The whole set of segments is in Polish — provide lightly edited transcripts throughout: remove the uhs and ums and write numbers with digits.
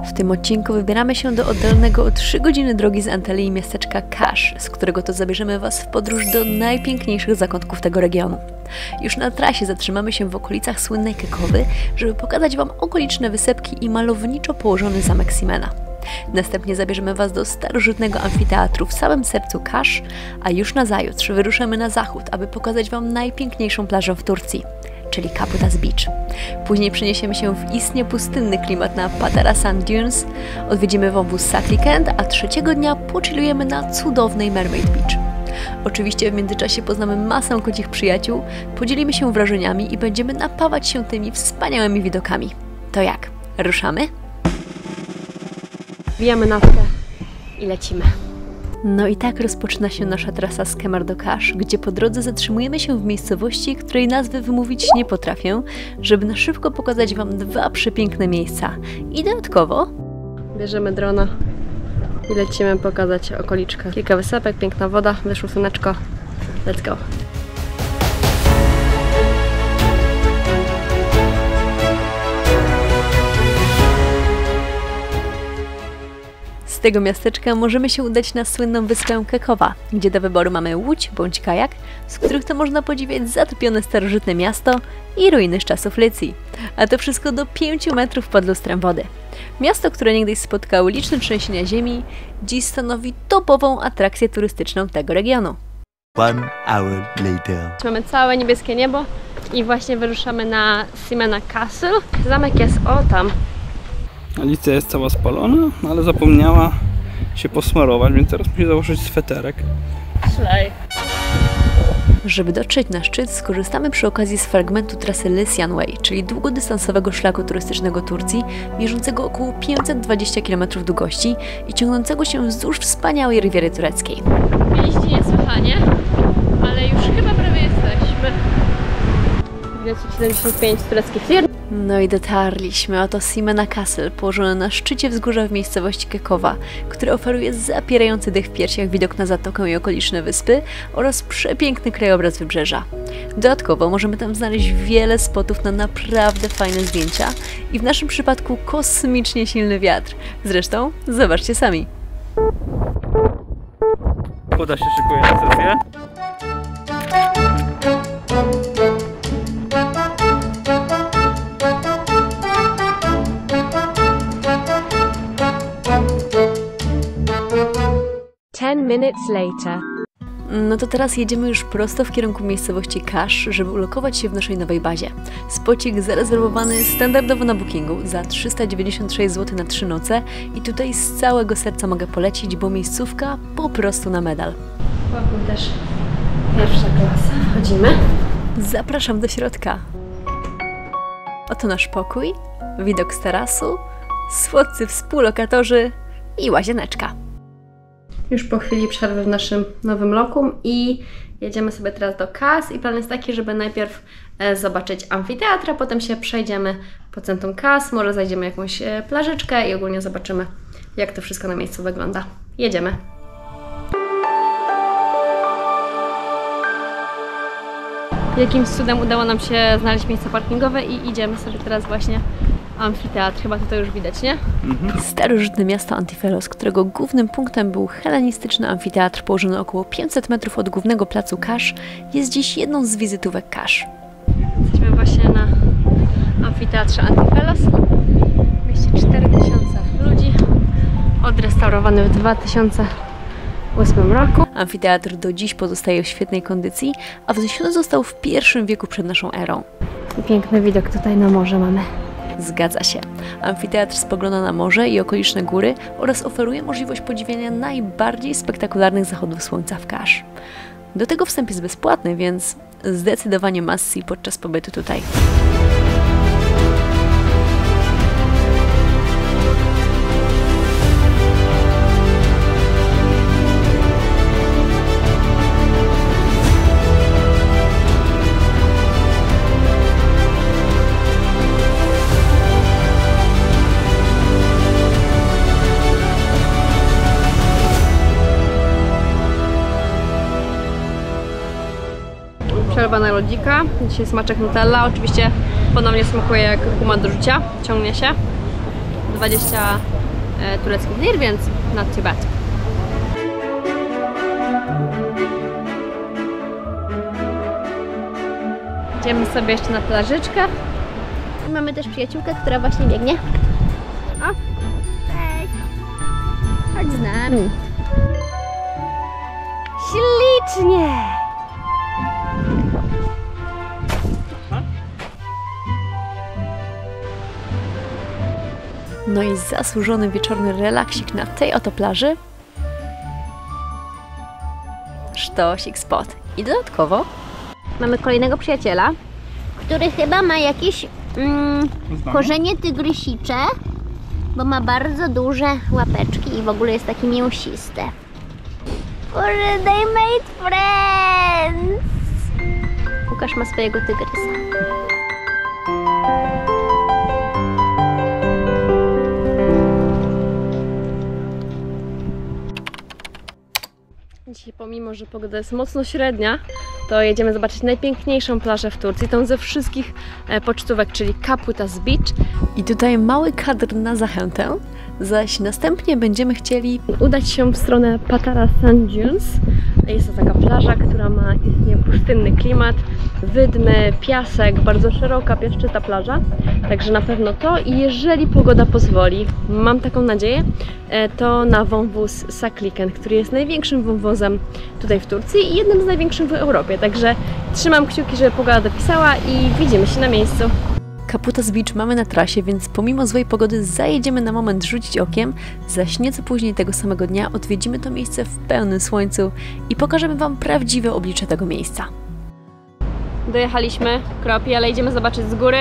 W tym odcinku wybieramy się do oddalonego o 3 godziny drogi z Antalyi miasteczka Kasz, z którego to zabierzemy Was w podróż do najpiękniejszych zakątków tego regionu. Już na trasie zatrzymamy się w okolicach słynnej Kekowy, żeby pokazać Wam okoliczne wysepki i malowniczo położony zamek Simena. Następnie zabierzemy Was do starożytnego amfiteatru w samym sercu Kasz, a już nazajutrz wyruszymy na zachód, aby pokazać Wam najpiękniejszą plażę w Turcji, czyli Kaputas Beach. Później przeniesiemy się w istnie pustynny klimat na Patara Sand Dunes, odwiedzimy wąwóz Sakli Kent, a trzeciego dnia pochillujemy na cudownej Mermaid Beach. Oczywiście w międzyczasie poznamy masę kocich przyjaciół, podzielimy się wrażeniami i będziemy napawać się tymi wspaniałymi widokami. To jak? Ruszamy? Wijamy nafkę i lecimy. No i tak rozpoczyna się nasza trasa z Kemer do Kasz, gdzie po drodze zatrzymujemy się w miejscowości, której nazwy wymówić nie potrafię, żeby na szybko pokazać Wam 2 przepiękne miejsca. I dodatkowo bierzemy drona i lecimy pokazać okoliczkę. Kilka wysepek, piękna woda, wyszło słoneczko. Let's go! z tego miasteczka możemy się udać na słynną wyspę Kekowa, gdzie do wyboru mamy łódź bądź kajak, z których to można podziwiać zatopione starożytne miasto i ruiny z czasów Lycji. A to wszystko do 5 metrów pod lustrem wody. Miasto, które niegdyś spotkało liczne trzęsienia ziemi, dziś stanowi topową atrakcję turystyczną tego regionu. 1 hour later. Mamy całe niebieskie niebo i właśnie wyruszamy na Simena Castle. Zamek jest o tam. Alicja jest cała spalona, ale zapomniała się posmarować, więc teraz musi założyć sweterek. Szlej. Żeby dotrzeć na szczyt, skorzystamy przy okazji z fragmentu trasy Lycian Way, czyli długodystansowego szlaku turystycznego Turcji, mierzącego około 520 km długości i ciągnącego się wzdłuż wspaniałej rywiery tureckiej. Mieliście niesłychanie, ale już chyba prawie jesteśmy. Widać 75 tureckich lir. No i dotarliśmy. Oto Simena Castle, położone na szczycie wzgórza w miejscowości Kekowa, które oferuje zapierający dech w piersiach widok na zatokę i okoliczne wyspy oraz przepiękny krajobraz wybrzeża. Dodatkowo możemy tam znaleźć wiele spotów na naprawdę fajne zdjęcia i w naszym przypadku kosmicznie silny wiatr. Zresztą zobaczcie sami. Woda się szykuje na sesję. No to teraz jedziemy już prosto w kierunku miejscowości Kasz, żeby ulokować się w naszej nowej bazie. Spocik zarezerwowany standardowo na bookingu za 396 zł na 3 noce i tutaj z całego serca mogę polecić, bo miejscówka po prostu na medal. Pokój też pierwsza klasa. Chodzimy. Zapraszam do środka. Oto nasz pokój, widok z tarasu, słodcy współlokatorzy i łazieneczka. Już po chwili przerwy w naszym nowym lokum i jedziemy sobie teraz do Kas i plan jest taki, żeby najpierw zobaczyć amfiteatr, a potem się przejdziemy po centrum Kas, może zajdziemy jakąś plażyczkę i ogólnie zobaczymy, jak to wszystko na miejscu wygląda. Jedziemy! Jakimś cudem udało nam się znaleźć miejsce parkingowe i idziemy sobie teraz właśnie amfiteatr. Chyba to już widać, nie? Starożytne miasto Antifelos, którego głównym punktem był helenistyczny amfiteatr położony około 500 metrów od głównego placu Kasz, jest dziś jedną z wizytówek Kasz. Jesteśmy właśnie na amfiteatrze Antifelos. Mieści 4000 ludzi. Odrestaurowany w 2008 roku. Amfiteatr do dziś pozostaje w świetnej kondycji, a wzniesiony został w I wieku przed naszą erą. I piękny widok tutaj na morze mamy. Zgadza się. Amfiteatr spogląda na morze i okoliczne góry oraz oferuje możliwość podziwiania najbardziej spektakularnych zachodów słońca w Kasz. Do tego wstęp jest bezpłatny, więc zdecydowanie must-see podczas pobytu tutaj. Przerwa na lodzika. Dzisiaj smaczek Nutella. Oczywiście ponownie smakuje jak guma do rzucia. Ciągnie się. 20 tureckich lir, więc not too bad. Idziemy sobie jeszcze na plażyczkę. I mamy też przyjaciółkę, która właśnie biegnie. O! Hej! Chodź z nami. Ślicznie! No i zasłużony wieczorny relaksik na tej oto plaży. Sztosik spot. I dodatkowo Mamy kolejnego przyjaciela, który chyba ma jakieś korzenie tygrysicze, bo ma bardzo duże łapeczki i w ogóle jest takie mięsiste. Boże, they made friends! Łukasz ma swojego tygrysa. Dzisiaj, pomimo że pogoda jest mocno średnia, to jedziemy zobaczyć najpiękniejszą plażę w Turcji, tą ze wszystkich pocztówek, czyli Kaputas Beach. i tutaj mały kadr na zachętę, zaś następnie będziemy chcieli Udać się w stronę Patara Sand Dunes. Jest to taka plaża, która ma istnie pustynny klimat, wydmy, piasek, bardzo szeroka, piaszczysta plaża. Także na pewno to i jeżeli pogoda pozwoli, mam taką nadzieję, to na wąwóz Sakliken, który jest największym wąwozem tutaj w Turcji i jednym z największych w Europie. Także trzymam kciuki, żeby pogoda dopisała i widzimy się na miejscu. Kaputas Beach mamy na trasie, więc pomimo złej pogody zajedziemy na moment rzucić okiem, zaś nieco później tego samego dnia odwiedzimy to miejsce w pełnym słońcu i pokażemy Wam prawdziwe oblicze tego miejsca. Dojechaliśmy, kropi, ale idziemy zobaczyć z góry.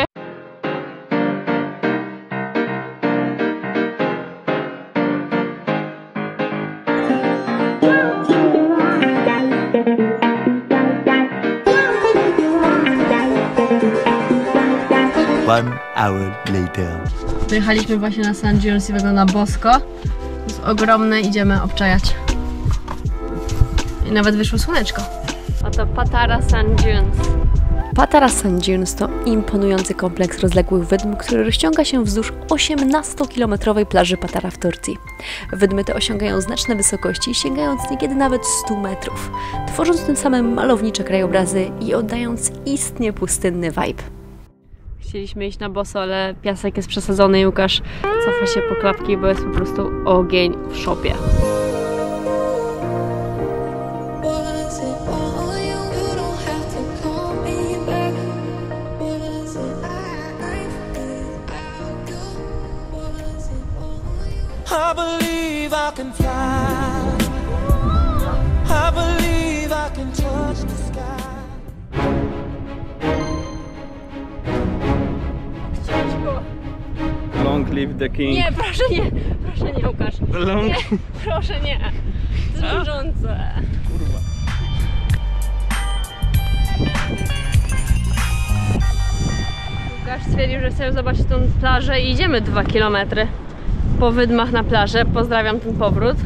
One hour later. Dojechaliśmy właśnie na Sand Dunes i wygląda bosko. Jest ogromne, idziemy obczajać. I nawet wyszło słoneczko. Oto Patara Sand Dunes. Patara Sand Dunes to imponujący kompleks rozległych wydm, który rozciąga się wzdłuż 18-kilometrowej plaży Patara w Turcji. Wydmy te osiągają znaczne wysokości, sięgając niekiedy nawet 100 metrów, tworząc tym samym malownicze krajobrazy i oddając istnie pustynny vibe. Chcieliśmy iść na boso, ale piasek jest przesadzony i Łukasz cofa się po klapki, bo jest po prostu ogień w szopie. I believe I can fly. I believe I can touch the sky. Long live the king. Nie, proszę nie Łukasz. Long... Nie, proszę nie. To jest mrużące. Kurwa. Łukasz stwierdził, że chce zobaczyć tą plażę i idziemy 2 km po wydmach na plażę. Pozdrawiam ten powrót,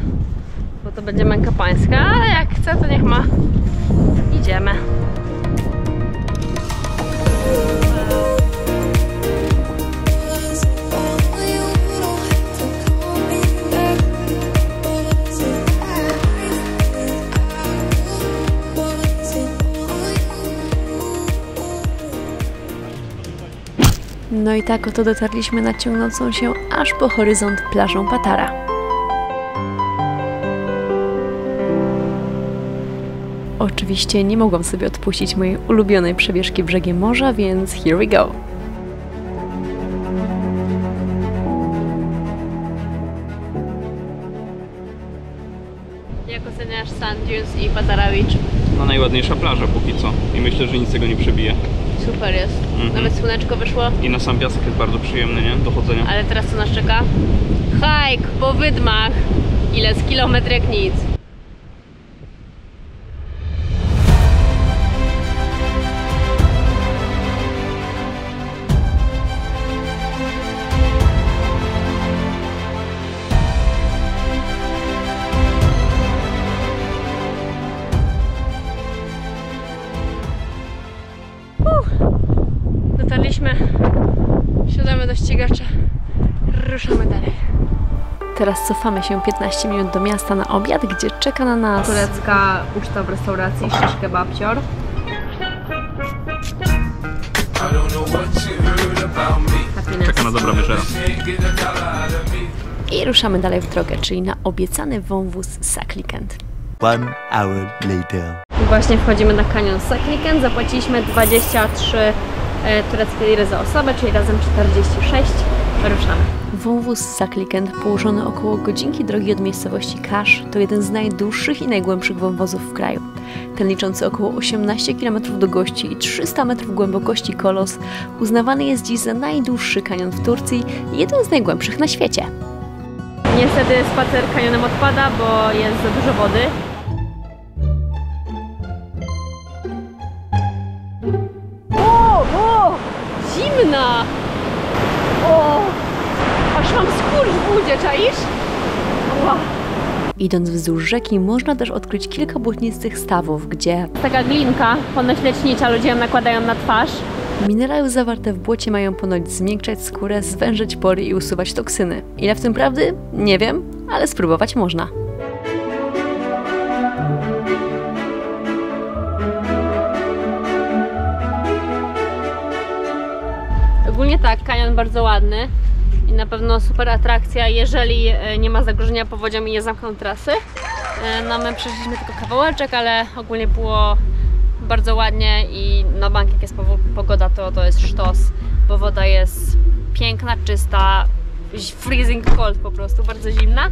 bo to będzie męka pańska, ale jak chce, to niech ma. Idziemy. No i tak oto dotarliśmy na ciągnącą się aż po horyzont plażą Patara. Oczywiście nie mogłam sobie odpuścić mojej ulubionej przebieżki brzegiem morza, więc here we go! Jak oceniasz Sand Dunes i Patara Beach? No najładniejsza plaża póki co i myślę, że nic tego nie przebije. Super jest. Nawet słoneczko wyszło. I na sam piasek jest bardzo przyjemny, nie? Do chodzenia. Ale teraz co nas czeka? Hike po wydmach. Ile z kilometr jak nic. Dotarliśmy. Siadamy do ścigacza. ruszamy dalej. Teraz cofamy się 15 minut do miasta na obiad, gdzie czeka na nas Turecka uczta w restauracji Shish Kebabcior. Czeka na dobrą wieczerę. i ruszamy dalej w drogę, czyli na obiecany wąwóz Saklikent. 1 hour later. I właśnie wchodzimy na kanion Saklikent. Zapłaciliśmy 23 tureckie liry za osobę, czyli razem 46. Ruszamy. Wąwóz Saklikent, położony około godzinki drogi od miejscowości Kasz, to jeden z najdłuższych i najgłębszych wąwozów w kraju. Ten liczący około 18 km długości i 300 metrów głębokości kolos uznawany jest dziś za najdłuższy kanion w Turcji i jeden z najgłębszych na świecie. Niestety spacer kanionem odpada, bo jest za dużo wody. O! Zimna! O! Aż mam skurcz w budzie, czaisz? Wow. Idąc wzdłuż rzeki można też odkryć kilka błotnistych stawów, gdzie Taka glinka, ponoć lecznicza, ludzie ją nakładają na twarz. minerały zawarte w błocie mają ponoć zmiękczać skórę, zwężać pory i usuwać toksyny. Ile w tym prawdy? Nie wiem, ale spróbować można. Ogólnie tak, kanion bardzo ładny i na pewno super atrakcja, jeżeli nie ma zagrożenia powodzią i nie zamkną trasy. No my przeszliśmy tylko kawałeczek, ale ogólnie było bardzo ładnie i na bank jak jest pogoda, to jest sztos, bo woda jest piękna, czysta, freezing cold po prostu, bardzo zimna,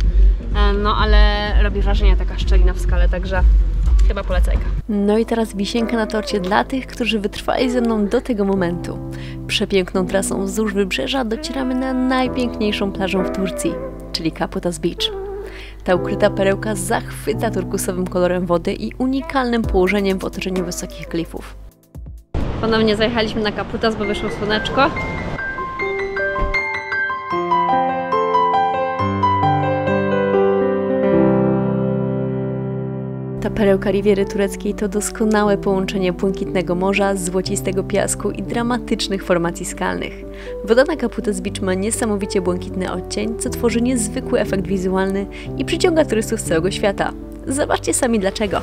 no ale robi wrażenie taka szczelina w skale, także chyba polecajka. No i teraz wisienka na torcie dla tych, którzy wytrwali ze mną do tego momentu. Przepiękną trasą wzdłuż wybrzeża docieramy na najpiękniejszą plażą w Turcji, czyli Kaputas Beach. Ta ukryta perełka zachwyca turkusowym kolorem wody i unikalnym położeniem w otoczeniu wysokich klifów. Ponownie zajechaliśmy na Kaputas, bo wyszło słoneczko. Ta perełka Riwiery Tureckiej to doskonałe połączenie błękitnego morza, złocistego piasku i dramatycznych formacji skalnych. Woda na Kaputas Beach ma niesamowicie błękitny odcień, co tworzy niezwykły efekt wizualny i przyciąga turystów z całego świata. Zobaczcie sami dlaczego.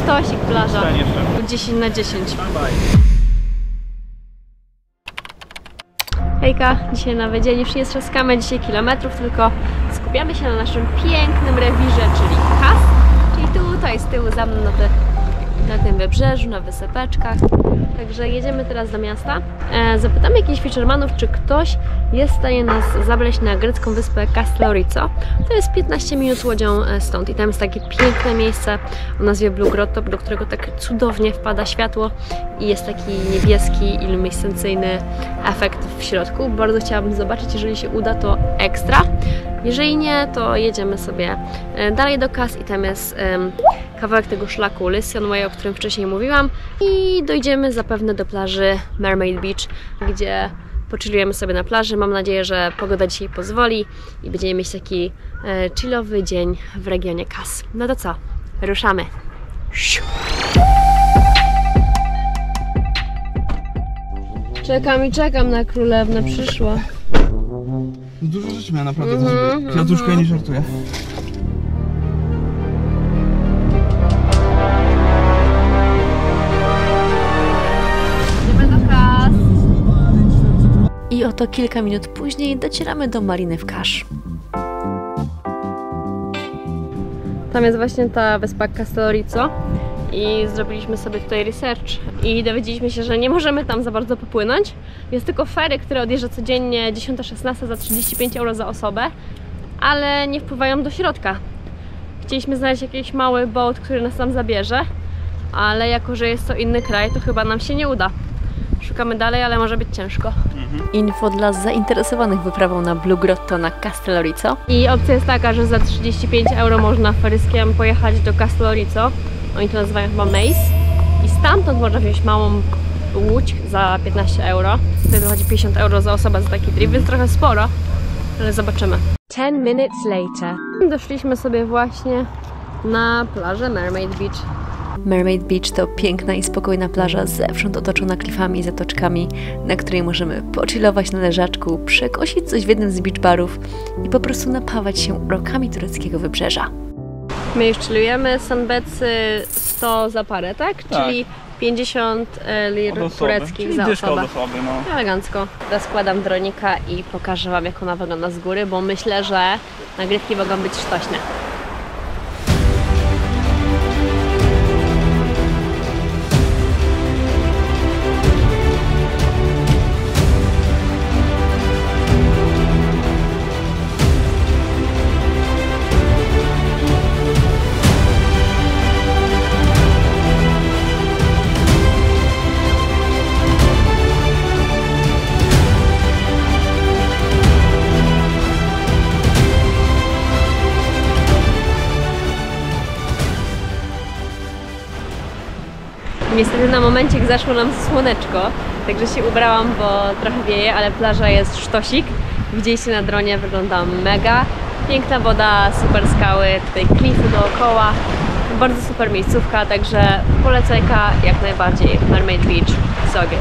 Sztosik plaża. 10 na 10. Hejka, dzisiaj nowy dzień, już nie trzaskamy dzisiaj kilometrów, tylko skupiamy się na naszym pięknym rewirze, czyli Kas, czyli tutaj z tyłu za mną na tym wybrzeżu, na wysepeczkach. Także jedziemy teraz do miasta. Zapytamy jakichś fishermanów, czy ktoś jest w stanie nas zabrać na grecką wyspę Kastellorizo. To jest 15 minut łodzią stąd i tam jest takie piękne miejsce o nazwie Blue Grotto, do którego tak cudownie wpada światło i jest taki niebieski, luminescencyjny efekt w środku. Bardzo chciałabym zobaczyć, jeżeli się uda, to ekstra. Jeżeli nie, to jedziemy sobie dalej do Kas i tam jest kawałek tego szlaku Lycian Way, o którym wcześniej mówiłam, i dojdziemy zapewne do plaży Mermaid Beach, gdzie pochillujemy sobie na plaży. Mam nadzieję, że pogoda dzisiaj pozwoli i będziemy mieć taki chillowy dzień w regionie Kas. No to co? Ruszamy! Czekam na królewnę, przyszła. Dużo rzeczy miałem naprawdę do zrobienia. Kwiatuszko, ja nie żartuję. I oto kilka minut później docieramy do mariny w Kasz. Tam jest właśnie ta wyspa Kastellorizo i zrobiliśmy sobie tutaj research i dowiedzieliśmy się, że nie możemy tam za bardzo popłynąć. Jest tylko fery, które odjeżdża codziennie 10-16 za 35 € za osobę, ale nie wpływają do środka. Chcieliśmy znaleźć jakiś mały boat, który nas tam zabierze, ale jako, że jest to inny kraj, to chyba nam się nie uda. Szukamy dalej, ale może być ciężko. Info dla zainteresowanych wyprawą na Blue Grotto na Castellorizo. I opcja jest taka, że za 35 euro można feryskiem pojechać do Castellorizo. Oni to nazywają chyba Maze. I stamtąd można wziąć małą łódź za 15 euro. Wtedy wychodzi 50 euro za osobę za taki trip, więc trochę sporo, ale zobaczymy. 10 minutes later. Doszliśmy sobie właśnie na plażę Mermaid Beach. Mermaid Beach to piękna i spokojna plaża, zewsząd otoczona klifami i zatoczkami, na której możemy pochillować na leżaczku, przekosić coś w jednym z beach barów i po prostu napawać się urokami tureckiego wybrzeża. My już chillujemy, sunbetsy 100 za parę, tak? Tak. Czyli 50 lir tureckich za osobę. No. Elegancko. Teraz składam dronika i pokażę Wam, jak ona wygląda z góry, bo myślę, że nagrywki mogą być sztośne. Niestety na momencik zaszło nam słoneczko, także się ubrałam, bo trochę wieje, ale plaża jest sztosik. Widzieliście na dronie, wygląda mega. Piękna woda, super skały, tutaj klify dookoła. Bardzo super miejscówka, także polecajka jak najbardziej. Mermaid Beach, so good.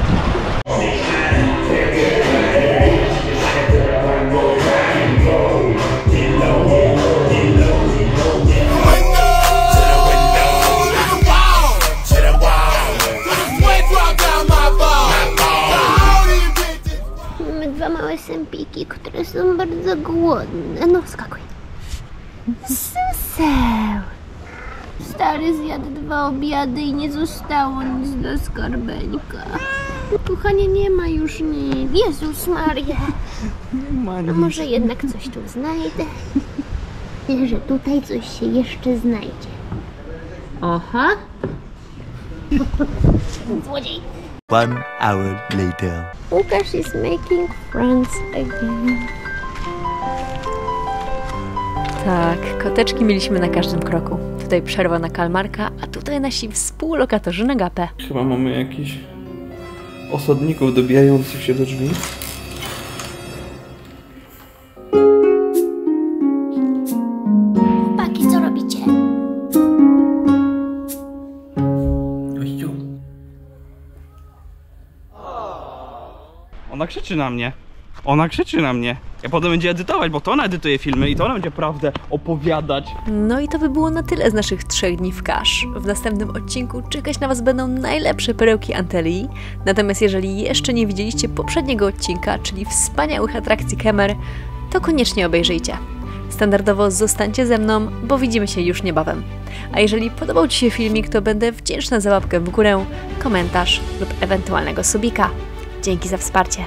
Dwa małe sępiki, które są bardzo głodne. No, skakuj. Suseł! Stary zjadł 2 obiady i nie zostało nic do skarbelka. Kochanie, nie ma już nic. Jezus Maria. A może jednak coś tu znajdę? Że tutaj coś się jeszcze znajdzie. Aha. Złodziej. 1 hour later. Łukasz is making friends again. Tak, koteczki mieliśmy na każdym kroku. Tutaj przerwa na kalmarka, a tutaj nasi współlokatorzy na gapę. Chyba mamy jakichś osadników dobijających się do drzwi. Chłopaki, co robicie? Ona krzyczy na mnie. Ona krzyczy na mnie. Ja potem będzie edytować, bo to ona edytuje filmy i to ona będzie prawdę opowiadać. No i to by było na tyle z naszych 3 dni w Kasz. W następnym odcinku czekać na Was będą najlepsze perełki Antalii. Natomiast jeżeli jeszcze nie widzieliście poprzedniego odcinka, czyli wspaniałych atrakcji Kemer, to koniecznie obejrzyjcie. Standardowo zostańcie ze mną, bo widzimy się już niebawem. A jeżeli podobał Ci się filmik, to będę wdzięczna za łapkę w górę, komentarz lub ewentualnego subika. Dzięki za wsparcie.